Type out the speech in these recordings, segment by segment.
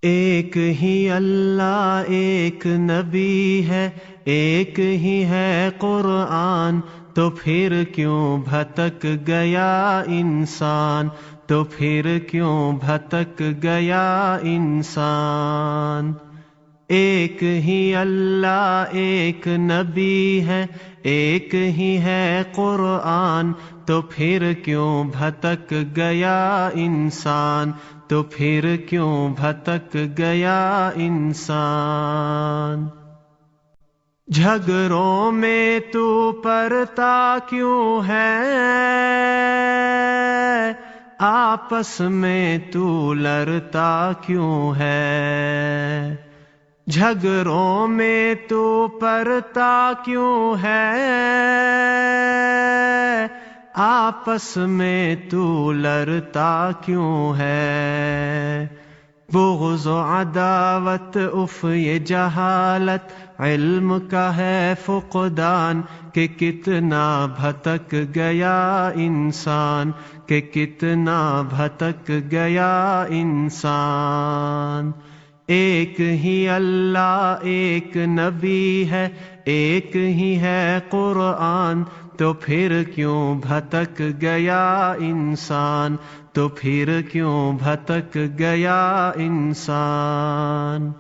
ایک ہی اللہ ایک نبی ہے، ایک ہی ہے قرآن، تو پھر کیوں بھٹک گیا انسان، تو پھر کیوں بھٹک گیا انسان۔ ایک ہی اللہ ایک نبی ہے، ایک ہی ہے قرآن، تو پھر کیوں بھٹک گیا انسان، تو پھر کیوں بھٹک گیا انسان۔ جھگڑوں میں تو پڑتا کیوں ہے، آپس میں تو لڑتا کیوں ہے، جھگڑوں میں تو پڑتا کیوں ہے، آپس میں تو لڑتا کیوں ہے۔ بغض و عداوت اف یہ جہالت، علم کا ہے فقدان، کہ کتنا بھٹک گیا انسان، کہ کتنا بھٹک گیا انسان۔ ایک ہی اللہ ایک نبی ہے، ایک ہی ہے قرآن، تو پھر کیوں بھٹک گیا انسان، تو پھر کیوں بھٹک گیا انسان۔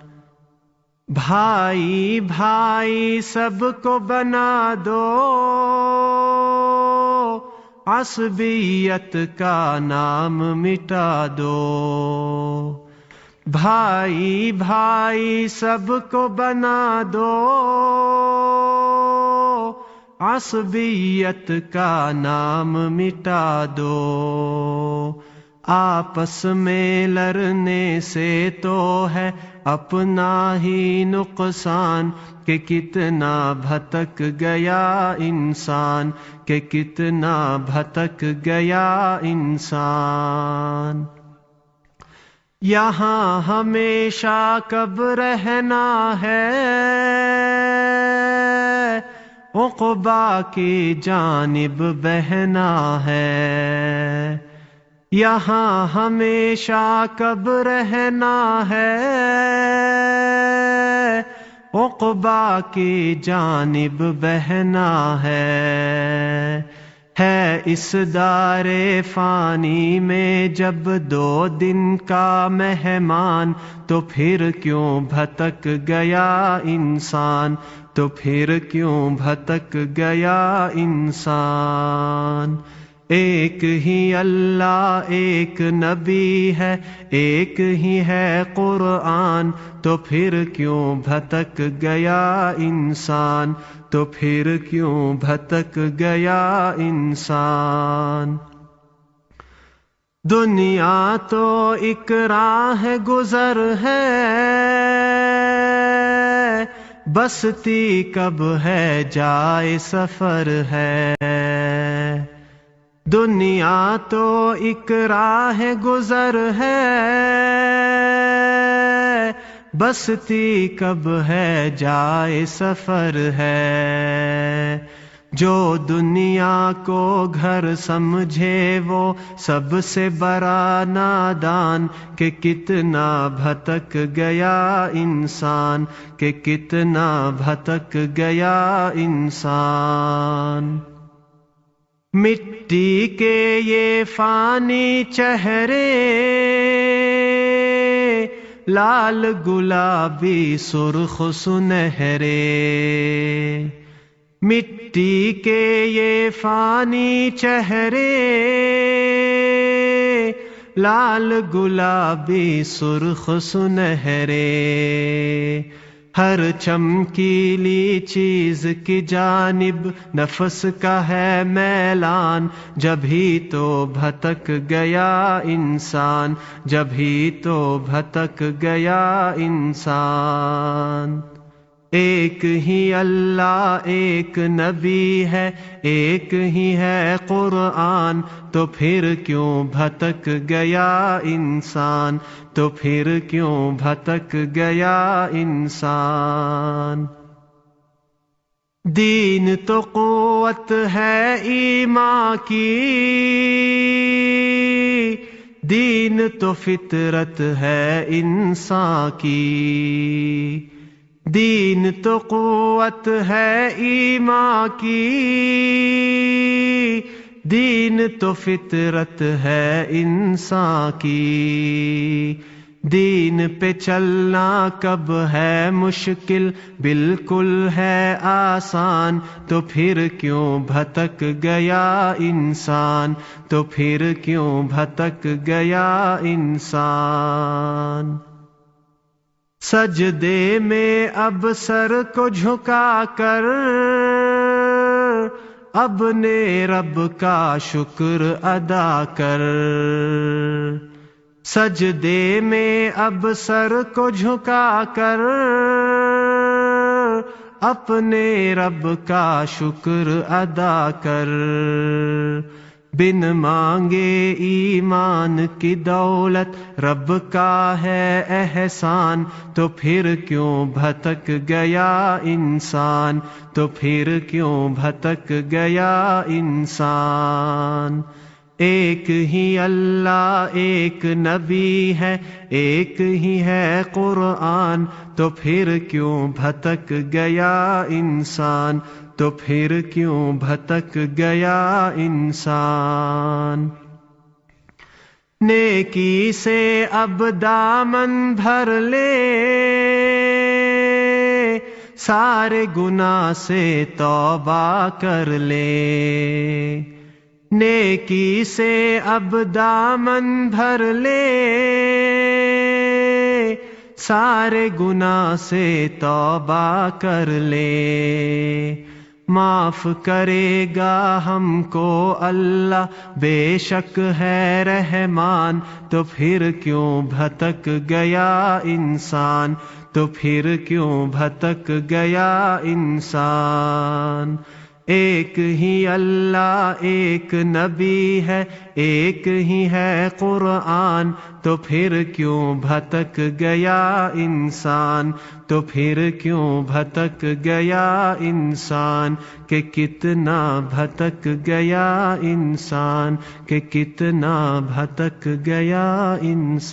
بھائی بھائی سب کو بنا دو، عصبیت کا نام مٹا دو۔ بھائی بھائی سب کو بنا دو، عصبیت کا نام مٹا دو۔ آپس میں لڑنے سے تو ہے اپنا ہی نقصان، کہ کتنا بھٹک گیا انسان، کہ کتنا بھٹک گیا انسان۔ یہاں ہمیشہ کب رہنا ہے، عقبیٰ کی جانب بہنا ہے۔ یہاں ہمیشہ کب رہنا ہے، عقبیٰ کی جانب بہنا ہے۔ اس دار فانی میں جب 2 دن کا مہمان، تو پھر کیوں بھٹک گیا انسان، تو پھر کیوں بھٹک گیا انسان۔ ایک ہی اللہ ایک نبی ہے، ایک ہی ہے قرآن، تو پھر کیوں بھٹک گیا انسان، تو پھر کیوں بھٹک گیا انسان۔ دنیا تو ایک راہ گزر ہے، بستی کب ہے جائے سفر ہے۔ دنیا تو ایک راہ گزر ہے، بستی کب ہے جائے سفر ہے۔ جو دنیا کو گھر سمجھے وہ سب سے بڑا نادان، کہ کتنا بھٹک گیا انسان، کہ کتنا بھٹک گیا انسان۔ مٹی کے یہ فانی چہرے، لال گلابی سرخ سنہرے۔ مٹی کے یہ فانی چہرے، لال گلابی سرخ سنہرے۔ ہر چمکیلی چیز کی جانب نفس کا ہے میلان، جبھی تو بھٹک گیا انسان، جبھی تو بھٹک گیا انسان۔ ایک ہی اللہ ایک نبی ہے، ایک ہی ہے قرآن، تو پھر کیوں بھٹک گیا انسان، تو پھر کیوں بھٹک گیا انسان۔ دین تو قوت ہے ایمان کی، دین تو فطرت ہے انسان کی، دین تو قوت ہے ایمان کی، دین تو فطرت ہے انسان کی، دین پہ چلنا کب ہے مشکل، بالکل ہے آسان، تو پھر کیوں بھٹک گیا انسان، تو پھر کیوں بھٹک گیا انسان۔ سجدے میں اب سر کو جھکا کر اپنے رب کا شکر ادا کر، سجدے میں اب سر کو جھکا کر اپنے رب کا شکر ادا کر، بن مانگے ایمان کی دولت رب کا ہے احسان، تو پھر کیوں بھٹک گیا انسان، تو پھر کیوں بھٹک گیا انسان۔ ایک ہی اللہ ایک نبی ہے، ایک ہی ہے قرآن، تو پھر کیوں بھٹک گیا انسان، تو پھر کیوں بھٹک گیا انسان۔ نیکی سے اب دامن بھر لے، سارے گناہ سے توبہ کر لے، نیکی سے اب دامن بھر لے، سارے گناہ سے توبہ کر لے، معاف کرے گا ہم کو اللہ بے شک ہے رحمان، تو پھر کیوں بھٹک گیا انسان، تو پھر کیوں بھٹک گیا انسان۔ ایک ہی اللہ ایک نبی ہے، ایک ہی ہے قرآن، تو پھر کیوں بھٹک گیا انسان، تو پھر کیوں بھٹک گیا انسان، کہ کتنا بھٹک گیا انسان، کہ کتنا بھٹک گیا انسان۔